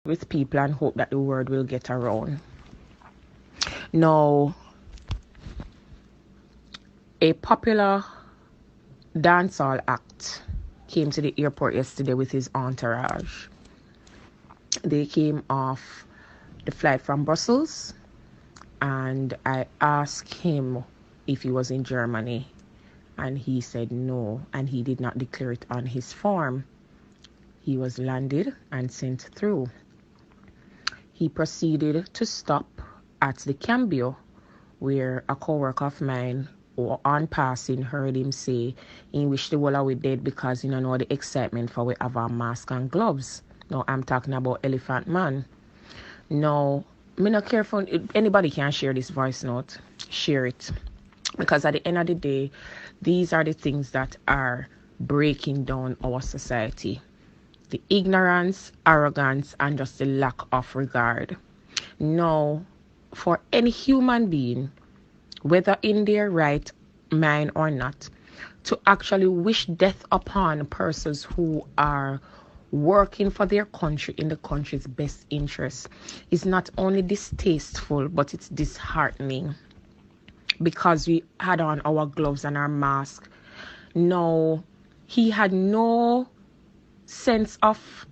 with people and hope that the word will get around. Now, a popular dancehall act came to the airport yesterday with his entourage. They came off the flight from Brussels, and I asked him if he was in Germany, and he said no, and he did not declare it on his form. He was landed and sent through. He proceeded to stop at the Cambio, where a co-worker of mine on passing heard him say he wished the whole we dead because he don't know the excitement for we have our mask and gloves. Now I'm talking about Elephant Man. Now, me not careful, anybody can share this voice note, share it. Because at the end of the day, these are the things that are breaking down our society. The ignorance, arrogance, and just the lack of regard. Now, for any human being, whether in their right mind or not, to actually wish death upon persons who are working for their country in the country's best interest is not only distasteful, but it's disheartening. Because we had on our gloves and our mask. No, he had no sense of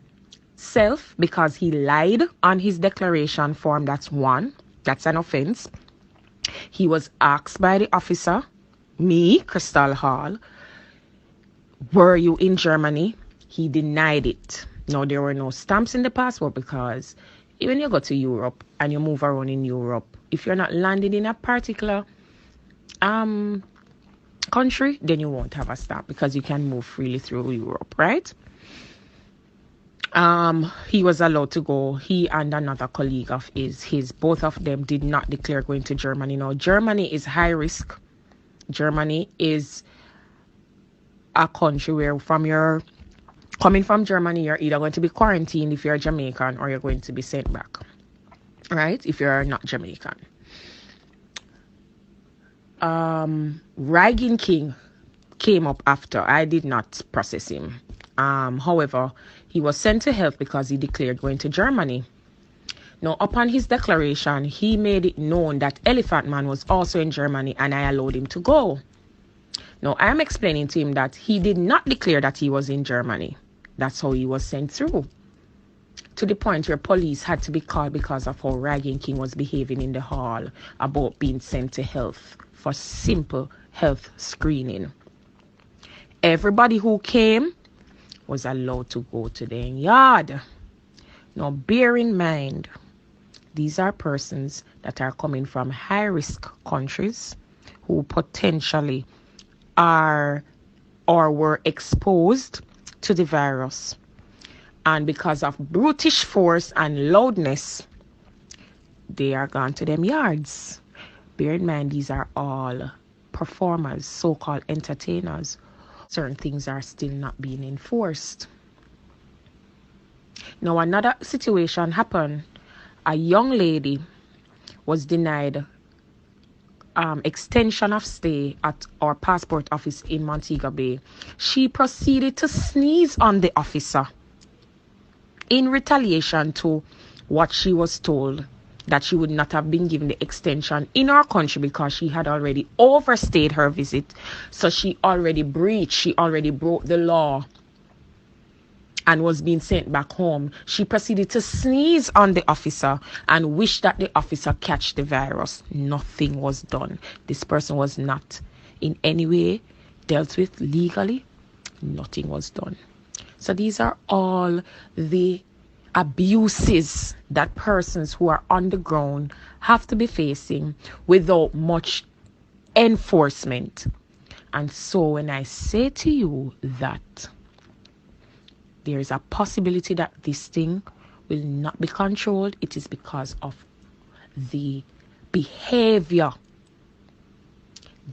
self because he lied on his declaration form. That's one. That's an offense. He was asked by the officer, me, Crystal Hall, were you in Germany? He denied it. No, there were no stamps in the passport because when you go to Europe and you move around in Europe, if you're not landing in a particular country, then you won't have a stamp because you can move freely through Europe, right? He was allowed to go. He and another colleague of his both of them did not declare going to Germany. Now, Germany is high risk. Germany is a country where coming from Germany, you're either going to be quarantined if you're Jamaican or you're going to be sent back, right? If you're not Jamaican. Ragin King came up after. I did not process him. However, he was sent to health because he declared going to Germany. Now, upon his declaration, he made it known that Elephant Man was also in Germany and I allowed him to go. Now, I'm explaining to him that he did not declare that he was in Germany. That's how he was sent through. To the point where police had to be called because of how Ragin King was behaving in the hall about being sent to health for simple health screening. Everybody who came was allowed to go to their yard. Now, bear in mind, these are persons that are coming from high-risk countries who potentially are or were exposed to the virus. And because of brutish force and loudness, they are gone to them yards. Bear in mind, these are all performers, so-called entertainers. Certain things are still not being enforced. Now, another situation happened. A young lady was denied extension of stay at our passport office in Montego Bay. She proceeded to sneeze on the officer in retaliation to what she was told that she would not have been given the extension in our country because she had already overstayed her visit. So she already broke the law and was being sent back home. She proceeded to sneeze on the officer and wish that the officer catch the virus. Nothing was done. This person was not in any way dealt with legally. Nothing was done. So these are all the abuses that persons who are on the ground have to be facing without much enforcement. And so when I say to you that there is a possibility that this thing will not be controlled, it is because of the behavior,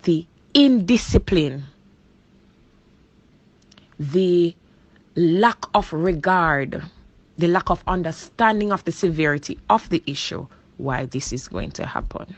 the indiscipline, the lack of regard, the lack of understanding of the severity of the issue, why this is going to happen.